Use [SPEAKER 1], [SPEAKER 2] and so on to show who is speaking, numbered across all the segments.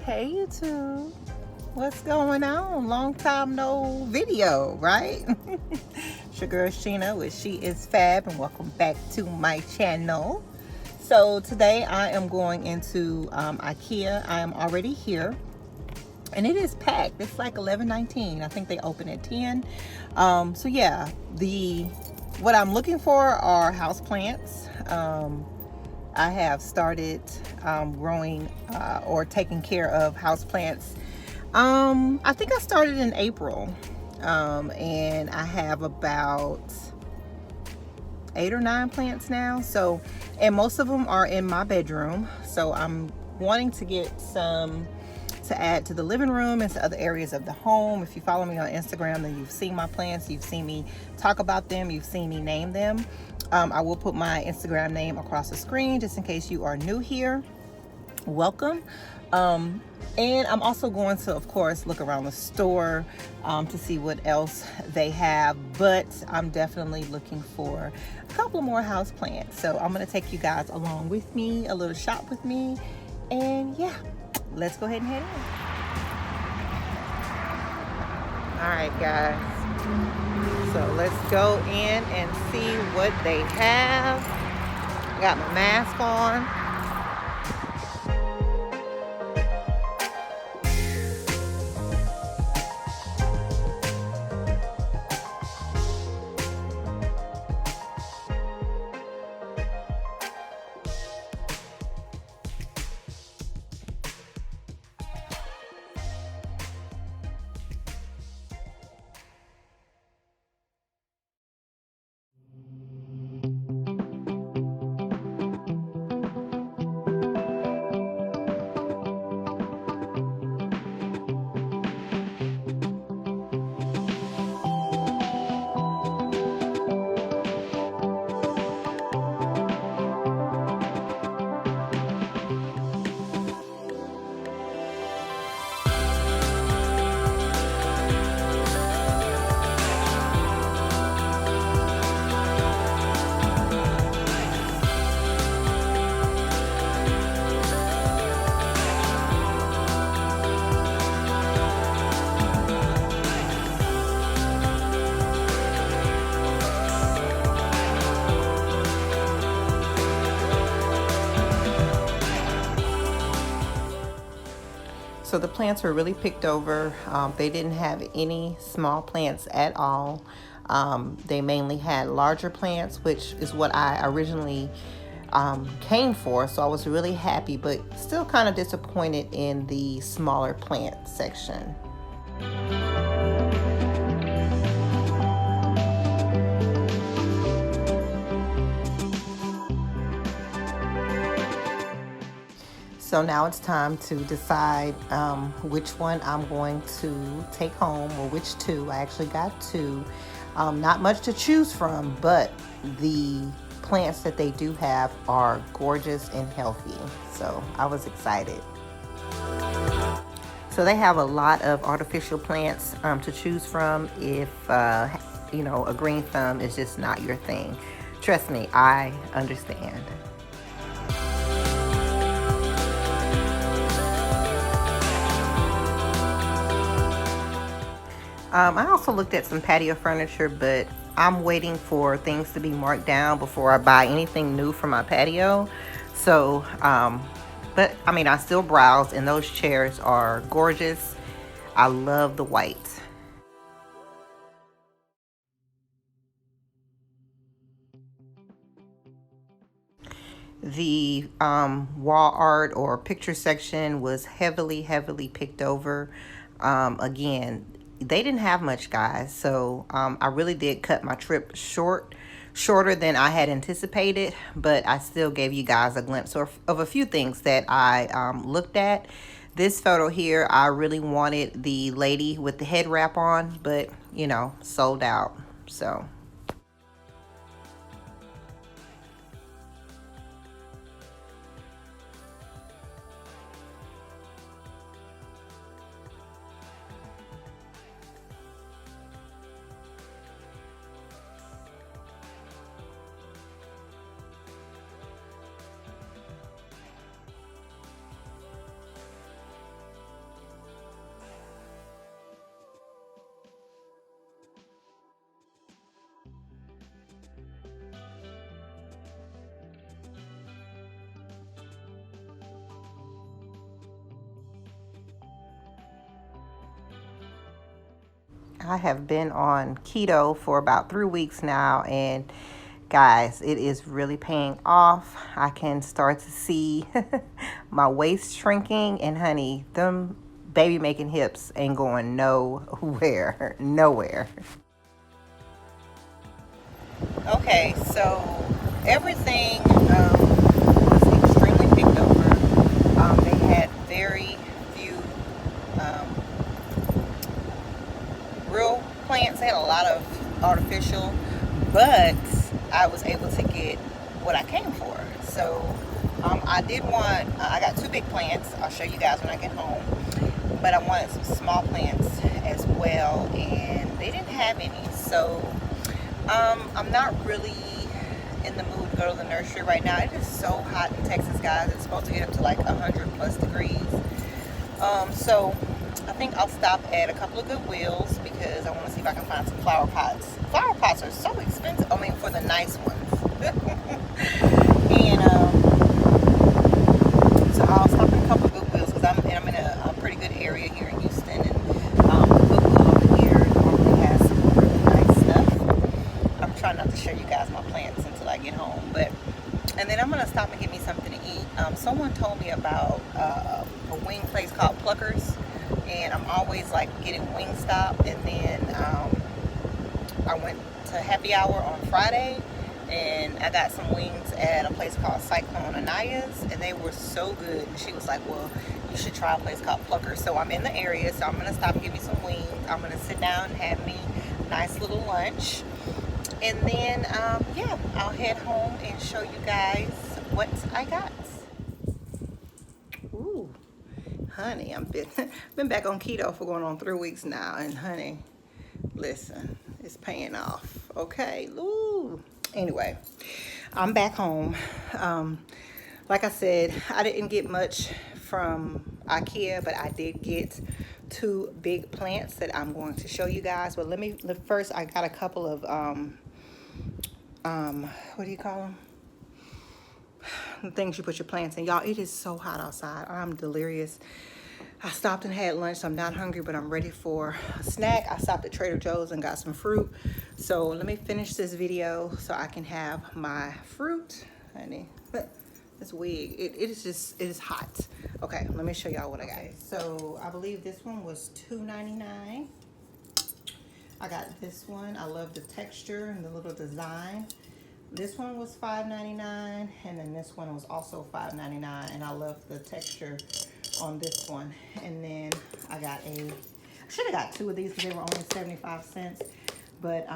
[SPEAKER 1] Hey YouTube, what's going on? Long time no video, right? It's your girl Sheena with She Is Fab, and welcome back to my channel. So today I am going into IKEA. I am already here, and it is packed. It's like 11:19. I think they open at 10. So yeah, what I'm looking for are house plants. I have started growing or taking care of houseplants. I think I started in April, and I have about 8 or 9 plants now. So, and most of them are in my bedroom. So I'm wanting to get some to add to the living room and to other areas of the home. If you follow me on Instagram, then you've seen my plants, you've seen me talk about them, you've seen me name them. I will put my Instagram name across the screen just in case you are new here. Welcome. And I'm also going to, of course, look around the store to see what else they have, but I'm definitely looking for a couple more house plants. So I'm going to take you guys along with me, a little shop with me, and yeah, let's go ahead and head in. All right, guys. So let's go in and see what they have. Got my mask on. So the plants were really picked over. They didn't have any small plants at all. They mainly had larger plants, which is what I originally came for. So I was really happy, but still kind of disappointed in the smaller plant section. So now it's time to decide which one I'm going to take home, or which two. I actually got two. Not much to choose from, but the plants that they do have are gorgeous and healthy. So I was excited. So they have a lot of artificial plants to choose from if, you know, a green thumb is just not your thing. Trust me, I understand. I also looked at some patio furniture, but I'm waiting for things to be marked down before I buy anything new for my patio. So, but I mean, I still browsed, and those chairs are gorgeous. I love the white. The wall art or picture section was heavily picked over. Again, they didn't have much, guys, so I really did cut my trip shorter than I had anticipated, but I still gave you guys a glimpse of a few things that I looked at. This photo here, I really wanted the lady with the head wrap on, but you know, sold out. So I have been on keto for about 3 weeks now, and guys, it is really paying off. I can start to see my waist shrinking, and honey, them baby making hips ain't going nowhere. Nowhere. Okay, so everything was extremely picked over. They had very few real plants. They had a lot of artificial, but I was able to get what I came for. So I did want, I got 2 big plants. I'll show you guys when I get home. But I wanted some small plants as well, and they didn't have any. So I'm not really in the mood to go to the nursery right now. It is so hot in Texas, guys. It's supposed to get up to like 100+ degrees. So I think I'll stop at a couple of Goodwills because I want to see if I can find some flower pots. Flower pots are so expensive. I mean, for the nice ones. And so I'll stop at a couple of Goodwills because I'm in a pretty good area here in Houston, and the Goodwill over here normally has some really nice stuff. I'm trying not to show you guys my plants until I get home, and then I'm gonna stop and get me something to eat. Someone told me about a wing place called Pluckers, and I'm always like getting Wingstop. And then I went to happy hour on Friday, and I got some wings at a place called Cyclone Anaya's, and they were so good. And she was like, well, you should try a place called Pluckers. So I'm in the area, so I'm gonna stop and get me some wings. I'm gonna sit down and have me a nice little lunch, and then yeah, I'll head home and show you guys what I got. Ooh, honey, I've been back on keto for going on 3 weeks now, and honey, listen, it's paying off. Okay, ooh. Anyway, I'm back home. Like I said, I didn't get much from IKEA, but I did get 2 big plants that I'm going to show you guys. But first, I got a couple of what do you call them? The things you put your plants in. Y'all, it is so hot outside. I'm delirious. I stopped and had lunch, so I'm not hungry, but I'm ready for a snack. I stopped at Trader Joe's and got some fruit. So let me finish this video so I can have my fruit. Honey, this wig, it is hot. Okay, let me show y'all what I got. Okay, so I believe this one was $2.99. I got this one. I love the texture and the little design. This one was $5.99, and then this one was also $5.99, and I love the texture on this one. And then I should have got 2 of these because they were only 75 cents, but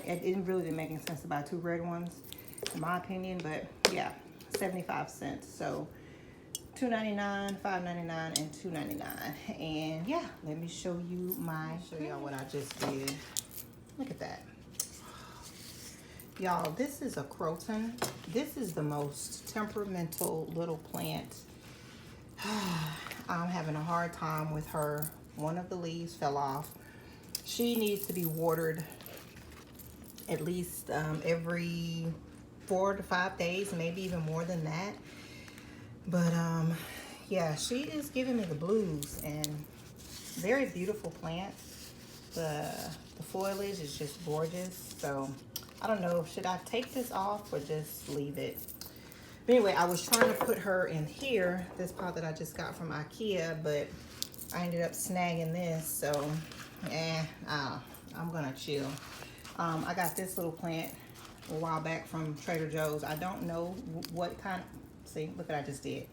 [SPEAKER 1] it didn't make any sense to buy 2 red ones, in my opinion. But yeah, 75 cents. So $2.99, $5.99, and $2.99. And yeah, let me show you show y'all what I just did. Look at that. Y'all, this is a croton. This is the most temperamental little plant. I'm having a hard time with her. One of the leaves fell off. She needs to be watered at least every 4 to 5 days, maybe even more than that. But yeah, she is giving me the blues, and very beautiful plant. The foliage is just gorgeous. So I don't know, should I take this off or just leave it? But anyway, I was trying to put her in here, this pot that I just got from IKEA, but I ended up snagging this, so I'm gonna chill. I got this little plant a while back from Trader Joe's. I don't know what kind of, see, look what I just did.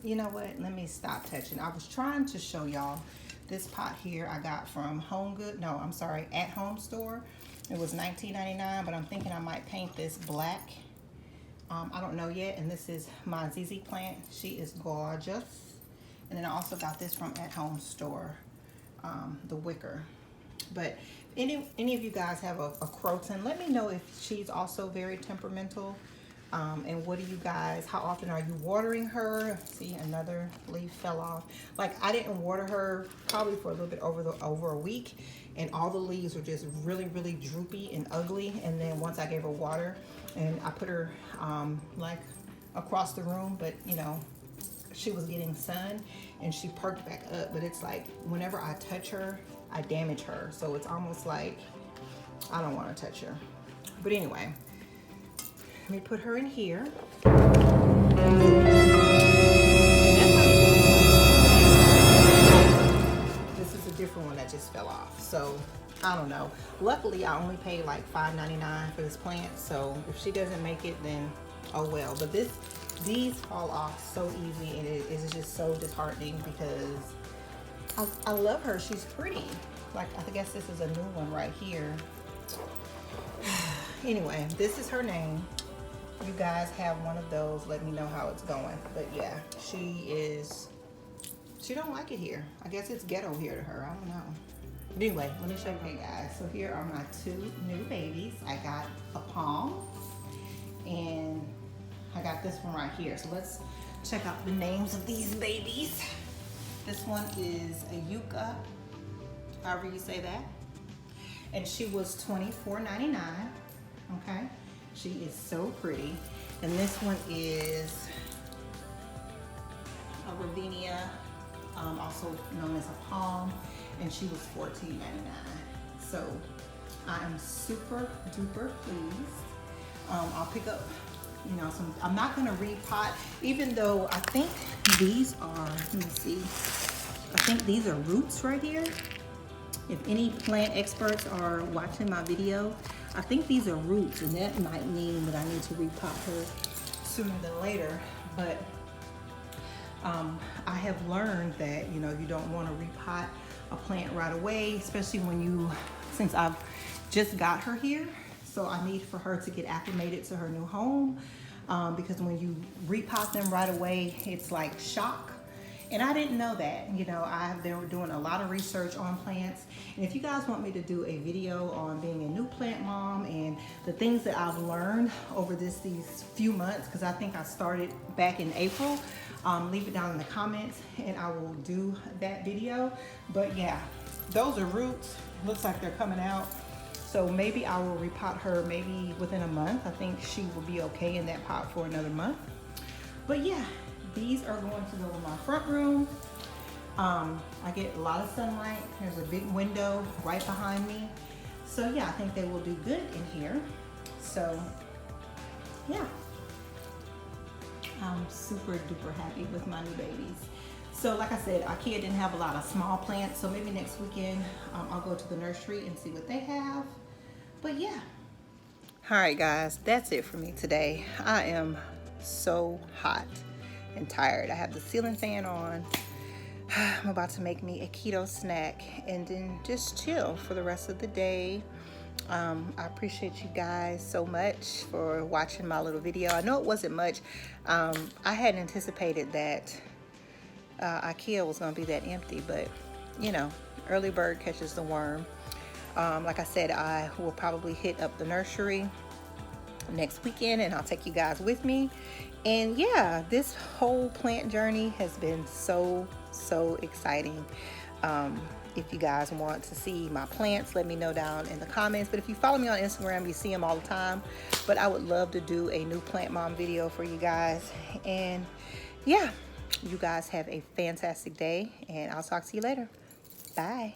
[SPEAKER 1] You know what, let me stop touching. I was trying to show y'all this pot here I got from At Home Store. It was $19.99, but I'm thinking I might paint this black. I don't know yet. And this is my ZZ plant. She is gorgeous. And then I also got this from At Home Store, the wicker. But any of you guys have a croton, let me know if she's also very temperamental. And what do you guys, how often are you watering her? See, another leaf fell off. Like, I didn't water her probably for a little bit over a week, and all the leaves were just really, really droopy and ugly. And then once I gave her water, and I put her like across the room, but you know, she was getting sun, and she perked back up. But it's like whenever I touch her, I damage her. So it's almost like I don't want to touch her. But anyway, let me put her in here. This is a different one that just fell off. So I don't know. Luckily, I only paid like $5.99 for this plant. So if she doesn't make it, then oh well. But these fall off so easy, and it is just so disheartening because I love her. She's pretty. Like, I guess this is a new one right here. Anyway, this is her name. You guys have one of those, let me know how it's going. But yeah, she don't like it here. I guess it's ghetto here to her. I don't know. But anyway, let me show you. Okay guys, so here are my two new babies. I got a palm and I got this one right here. So let's check out the names of these babies. This one is a yucca, however you say that. And she was $24.99, okay? She is so pretty. And this one is a Ravinia, also known as a palm, and she was $14.99. So I am super duper pleased. I'll pick up, you know, some, I'm not gonna repot, even though I think these are, let me see, I think these are roots right here. If any plant experts are watching my video, I think these are roots, and that might mean that I need to repot her sooner than later. But I have learned that, you know, you don't want to repot a plant right away, especially when since I've just got her here. So I need for her to get acclimated to her new home, because when you repot them right away, it's like shock. And I didn't know that. You know, I've been doing a lot of research on plants. And if you guys want me to do a video on being a new plant mom and the things that I've learned over these few months, because I think I started back in April, leave it down in the comments and I will do that video. But yeah, those are roots. Looks like they're coming out. So maybe I will repot her maybe within a month. I think she will be okay in that pot for another month. But yeah. These are going to go in my front room. I get a lot of sunlight. There's a big window right behind me. So yeah, I think they will do good in here. So yeah, I'm super duper happy with my new babies. So like I said, IKEA didn't have a lot of small plants. So maybe next weekend I'll go to the nursery and see what they have. But yeah. All right guys, that's it for me today. I am so hot and tired. I have the ceiling fan on. I'm about to make me a keto snack and then just chill for the rest of the day. I appreciate you guys so much for watching my little video. I know it wasn't much. I hadn't anticipated that IKEA was gonna be that empty, but you know, early bird catches the worm. Like I said, I will probably hit up the nursery next weekend and I'll take you guys with me. And yeah, this whole plant journey has been so exciting. If you guys want to see my plants, let me know down in the comments. But if you follow me on Instagram, you see them all the time. But I would love to do a new plant mom video for you guys. And yeah, you guys have a fantastic day and I'll talk to you later. Bye.